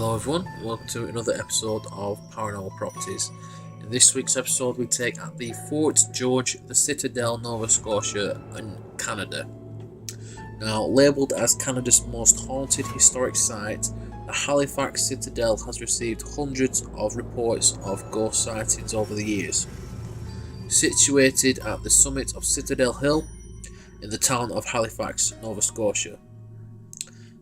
Hello everyone, welcome to another episode of Paranormal Properties. In this week's episode we take at the Fort George, the Citadel, Nova Scotia in Canada. Now, labelled as Canada's most haunted historic site, the Halifax Citadel has received hundreds of reports of ghost sightings over the years. Situated at the summit of Citadel Hill in the town of Halifax, Nova Scotia.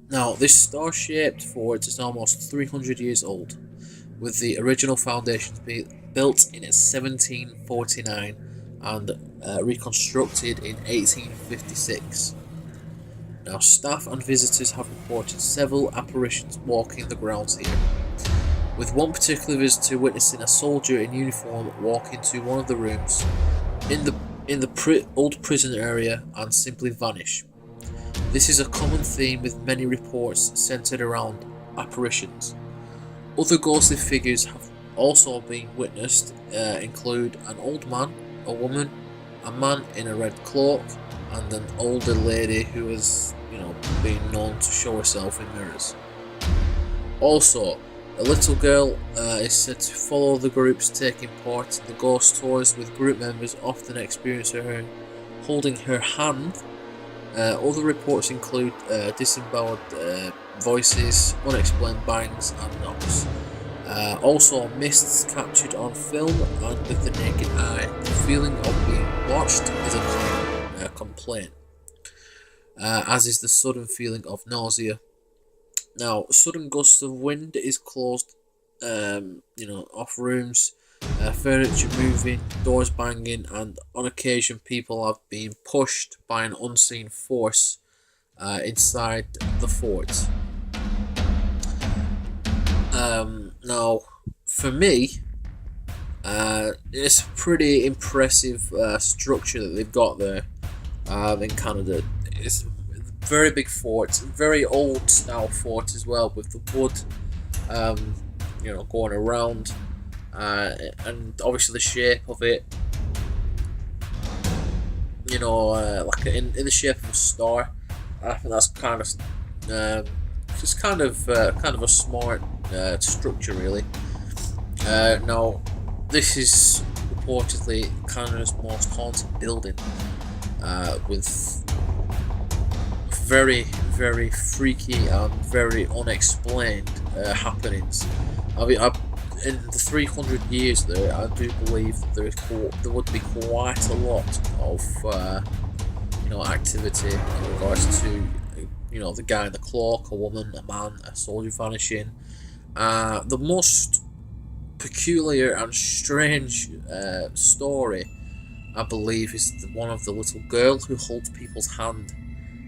Now, this star-shaped fort is almost 300 years old, with the original foundations built in 1749 and reconstructed in 1856. Now, staff and visitors have reported several apparitions walking the grounds here, with one particular visitor witnessing a soldier in uniform walk into one of the rooms in the old prison area and simply vanish. This is a common theme with many reports centered around apparitions. Other ghostly figures have also been witnessed, include an old man, a woman, a man in a red cloak, and an older lady who has, been known to show herself in mirrors. Also, a little girl is said to follow the groups taking part in the ghost tours, with group members often experiencing her holding her hand. Other reports include disemboweled voices, unexplained bangs and knocks. Also, mists captured on film and with the naked eye. The feeling of being watched is a complaint, as is the sudden feeling of nausea. Now, sudden gusts of wind is caused, off rooms, furniture moving, doors banging, and on occasion people have been pushed by an unseen force inside the fort. Now, for me, it's a pretty impressive structure that they've got there in Canada. It's a very big fort, very old style fort as well, with the wood, going around. And obviously the shape of it, like in the shape of a star. I think that's kind of just kind of a smart structure, really. Now, this is reportedly Canada's most haunted building, with very, very freaky and very unexplained happenings. In the 300 years there, I do believe that there would be quite a lot of activity in regards to the guy in the cloak, a woman, a man, a soldier vanishing. The most peculiar and strange story, I believe, is the one of the little girl who holds people's hand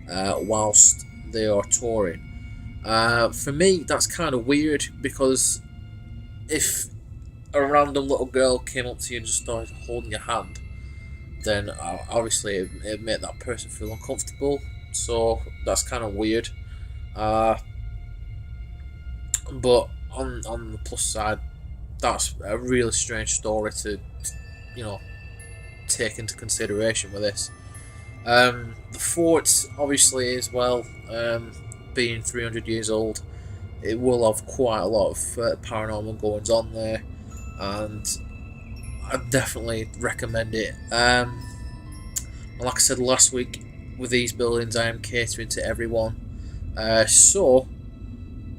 whilst they are touring. For me, that's kind of weird, because if a random little girl came up to you and just started holding your hand, then obviously it made that person feel uncomfortable. So that's kind of weird. But on the plus side, that's a really strange story to take into consideration with this. The fort, obviously, as well, being 300 years old, it will have quite a lot of paranormal goings on there, and I definitely recommend it. Like I said last week, with these buildings I am catering to everyone, so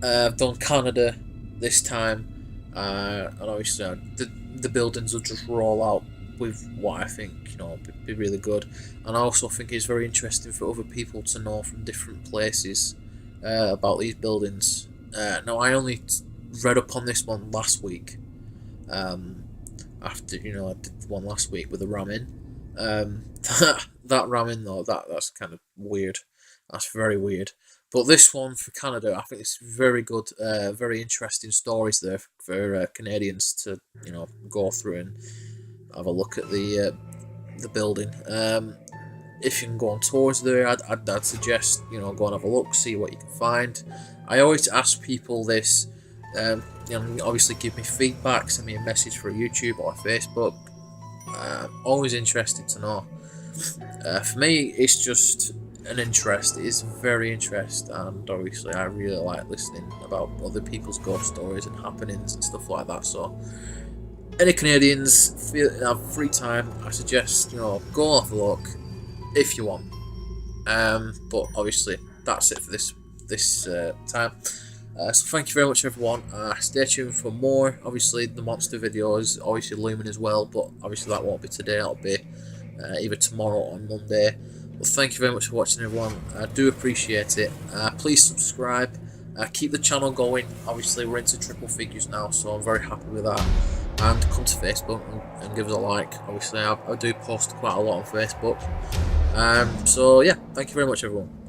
I've done Canada this time, and obviously the buildings will just roll out with what I think be really good, and I also think it's very interesting for other people to know from different places about these buildings. Now, I only read up on this one last week, after I did the one last week with the ramming. That ramming though, that's kind of weird. That's very weird. But this one for Canada, I think it's very good, very interesting stories there for Canadians to go through and have a look at the building. If you can go on tours there, I'd suggest go and have a look, see what you can find. I always ask people this, obviously give me feedback, send me a message for YouTube or Facebook. Always interested to know. For me, it's just an interest. It is very interesting, and obviously I really like listening about other people's ghost stories and happenings and stuff like that. So any Canadians have free time, I suggest, you know, go have a look if you want. But obviously that's it for this time. So thank you very much, everyone. Stay tuned for more. Obviously the monster video is obviously looming as well, but obviously that won't be today. It'll be either tomorrow or Monday. Well, thank you very much for watching, everyone. I do appreciate it. Please subscribe. Keep the channel going. Obviously we're into triple figures now, so I'm very happy with that. And come to Facebook and give us a like. Obviously I do post quite a lot on Facebook. So yeah, thank you very much, everyone.